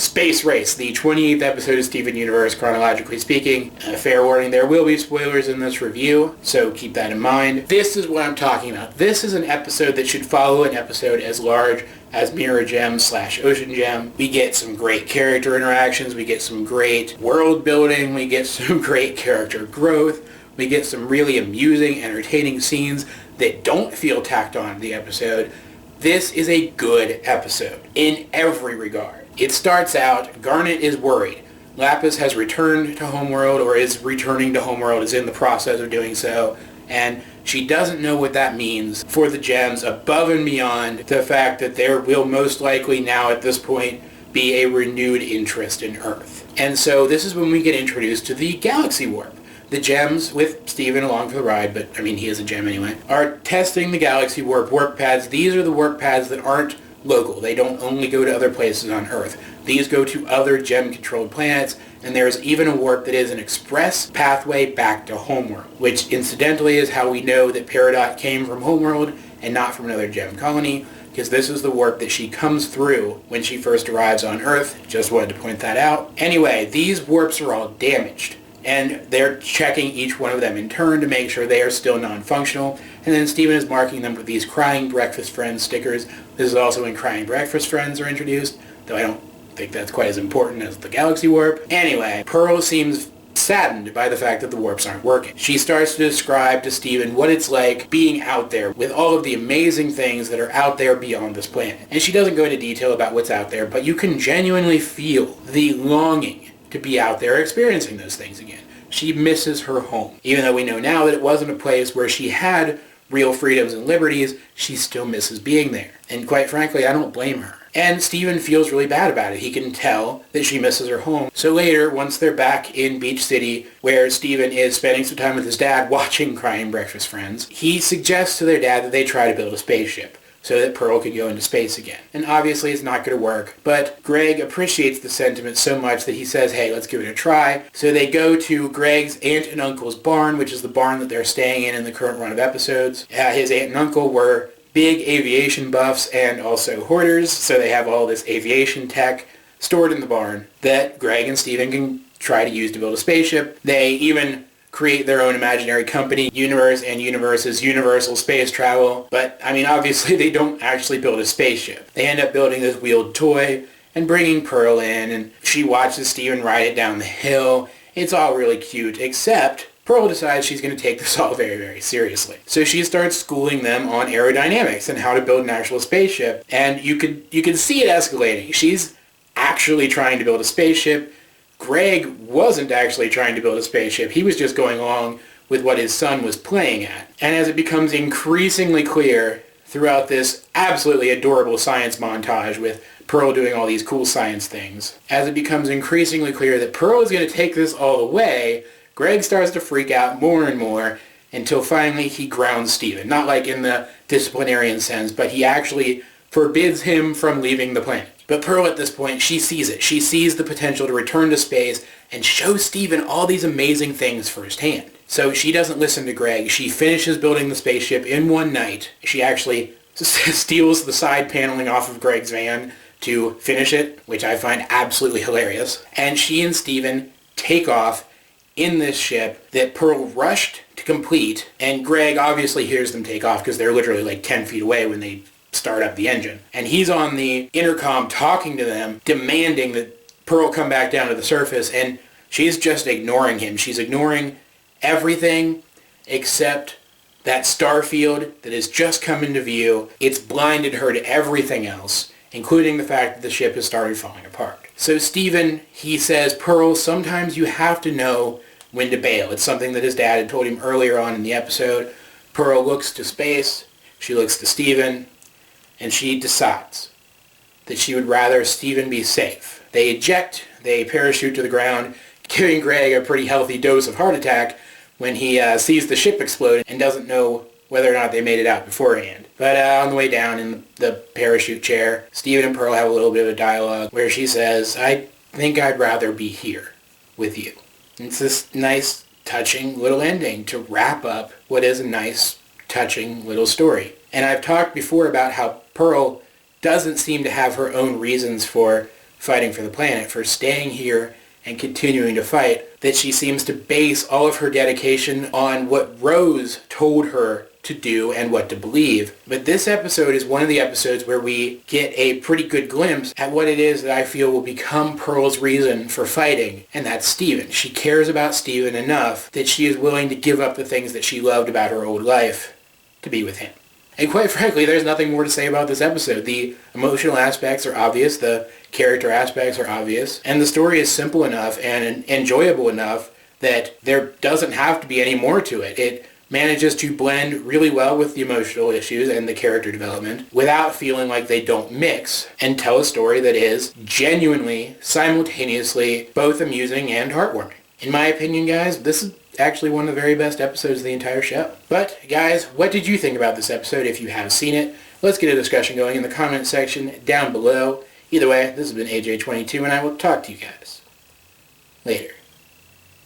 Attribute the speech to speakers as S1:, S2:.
S1: Space Race, the 28th episode of Steven Universe, chronologically speaking. Fair warning, there will be spoilers in this review, so keep that in mind. This is what I'm talking about. This is an episode that should follow an episode as large as Mirror Gem / Ocean Gem. We get some great character interactions, we get some great world building, we get some great character growth, we get some really amusing, entertaining scenes that don't feel tacked on to the episode. This is a good episode in every regard. It starts out, Garnet is worried. Lapis has returned to Homeworld, or is returning to Homeworld, is in the process of doing so, and she doesn't know what that means for the gems above and beyond the fact that there will most likely now at this point be a renewed interest in Earth. And so this is when we get introduced to the Galaxy Warp. The gems, with Steven along for the ride, but I mean he is a gem anyway, are testing the Galaxy Warp pads. These are the warp pads that aren't local. They don't only go to other places on Earth. These go to other gem-controlled planets, and there's even a warp that is an express pathway back to Homeworld, which incidentally is how we know that Peridot came from Homeworld and not from another gem colony, because this is the warp that she comes through when she first arrives on Earth. Just wanted to point that out. Anyway, these warps are all damaged, and they're checking each one of them in turn to make sure they are still non-functional, and then Steven is marking them with these Crying Breakfast Friends stickers. This is also when Crying Breakfast Friends are introduced, though I don't think that's quite as important as the Galaxy Warp. Anyway, Pearl seems saddened by the fact that the warps aren't working. She starts to describe to Steven what it's like being out there with all of the amazing things that are out there beyond this planet. And she doesn't go into detail about what's out there, but you can genuinely feel the longing to be out there experiencing those things again. She misses her home. Even though we know now that it wasn't a place where she had real freedoms and liberties, she still misses being there. And quite frankly, I don't blame her. And Steven feels really bad about it. He can tell that she misses her home. So later, once they're back in Beach City, where Steven is spending some time with his dad watching Crying Breakfast Friends, he suggests to their dad that they try to build a spaceship so that Pearl can go into space again. And obviously it's not going to work, but Greg appreciates the sentiment so much that he says, hey, let's give it a try. So they go to Greg's aunt and uncle's barn, which is the barn that they're staying in the current run of episodes. His aunt and uncle were big aviation buffs and also hoarders, so they have all this aviation tech stored in the barn that Greg and Steven can try to use to build a spaceship. They even create their own imaginary company, Universe and Universe's Universal Space Travel. But, I mean, obviously they don't actually build a spaceship. They end up building this wheeled toy and bringing Pearl in, and she watches Steven ride it down the hill. It's all really cute, except Pearl decides she's going to take this all very, very seriously. So she starts schooling them on aerodynamics and how to build an actual spaceship, and you could see it escalating. She's actually trying to build a spaceship. Greg wasn't actually trying to build a spaceship. He was just going along with what his son was playing at. And as it becomes increasingly clear throughout this absolutely adorable science montage with Pearl doing all these cool science things, as it becomes increasingly clear that Pearl is going to take this all the way, Greg starts to freak out more and more until finally he grounds Steven. Not like in the disciplinarian sense, but he actually forbids him from leaving the planet. But Pearl at this point, she sees it. She sees the potential to return to space and show Steven all these amazing things firsthand. So she doesn't listen to Greg. She finishes building the spaceship in one night. She actually steals the side paneling off of Greg's van to finish it, which I find absolutely hilarious. And she and Steven take off in this ship that Pearl rushed to complete. And Greg obviously hears them take off because they're literally like 10 feet away when they start up the engine. And he's on the intercom talking to them, demanding that Pearl come back down to the surface, and she's just ignoring him. She's ignoring everything except that star field that has just come into view. It's blinded her to everything else, including the fact that the ship has started falling apart. So Steven, he says, Pearl, sometimes you have to know when to bail. It's something that his dad had told him earlier on in the episode. Pearl looks to space, she looks to Steven, and she decides that she would rather Steven be safe. They eject, they parachute to the ground, giving Greg a pretty healthy dose of heart attack when he sees the ship explode and doesn't know whether or not they made it out beforehand. But on the way down in the parachute chair, Steven and Pearl have a little bit of a dialogue where she says, I think I'd rather be here with you. And it's this nice, touching little ending to wrap up what is a nice, touching little story. And I've talked before about how Pearl doesn't seem to have her own reasons for fighting for the planet, for staying here and continuing to fight, that she seems to base all of her dedication on what Rose told her to do and what to believe. But this episode is one of the episodes where we get a pretty good glimpse at what it is that I feel will become Pearl's reason for fighting, and that's Steven. She cares about Steven enough that she is willing to give up the things that she loved about her old life to be with him. And quite frankly, there's nothing more to say about this episode. The emotional aspects are obvious, the character aspects are obvious, and the story is simple enough and enjoyable enough that there doesn't have to be any more to it. It manages to blend really well with the emotional issues and the character development without feeling like they don't mix, and tell a story that is genuinely, simultaneously, both amusing and heartwarming. In my opinion, guys, this is actually one of the very best episodes of the entire show. But, guys, what did you think about this episode if you have seen it? Let's get a discussion going in the comment section down below. Either way, this has been AJ22, and I will talk to you guys later.